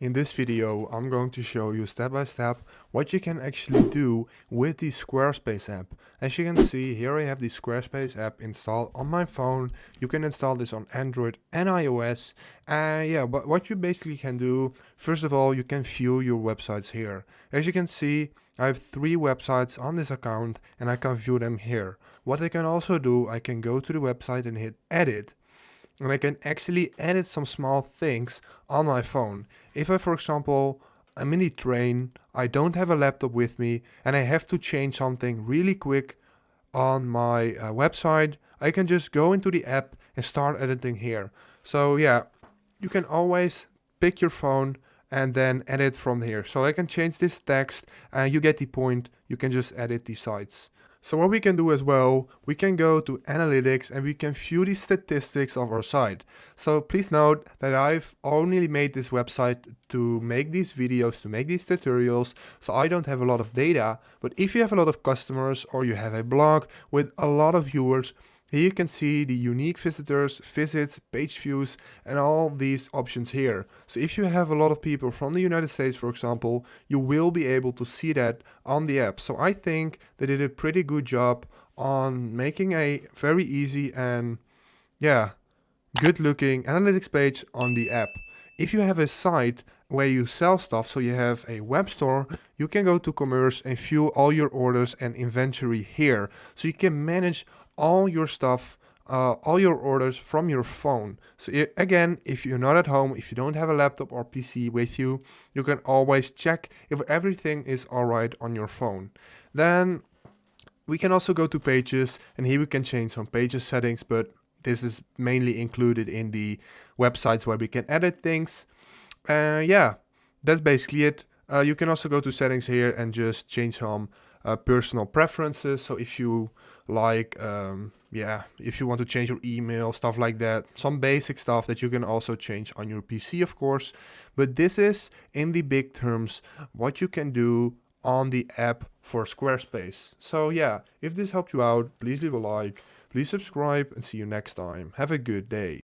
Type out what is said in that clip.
In this video, I'm going to show you step by step what you can actually do with the Squarespace app. As you can see, here I have the Squarespace app installed on my phone. You can install this on Android and iOS. But what you basically can do, first of all, you can view your websites here. As you can see, I have 3 websites on this account and I can view them here. What I can also do, I can go to the website and hit edit. And I can actually edit some small things on my phone. If I, for example, I'm in the train, I don't have a laptop with me, and I have to change something really quick on my website, I can just go into the app and start editing here. So yeah, you can always pick your phone and then edit from here. So I can change this text and you get the point. You can just edit the sites. So what we can do as well, we can go to analytics and we can view the statistics of our site. So please note that I've only made this website to make these videos, to make these tutorials, so I don't have a lot of data. But if you have a lot of customers or you have a blog with a lot of viewers, here you can see the unique visitors, visits, page views, and all these options here. So if you have a lot of people from the United States, for example, you will be able to see that on the app. So I think they did a pretty good job on making a very easy and good looking analytics page on the app. If you have a site where you sell stuff, so you have a web store, you can go to commerce and view all your orders and inventory here. So you can manage all your stuff, all your orders from your phone. So again, if you're not at home, if you don't have a laptop or PC with you, you can always check if everything is alright on your phone. Then we can also go to pages, and here we can change some pages settings, but this is mainly included in the websites where we can edit things. That's basically it. You can also go to settings here and just change some personal preferences. So if you like, if you want to change your email, stuff like that, some basic stuff that you can also change on your PC, of course. But this is, in the big terms, what you can do on the app for Squarespace. So yeah, if this helped you out, please leave a like, please subscribe, and see you next time. Have a good day.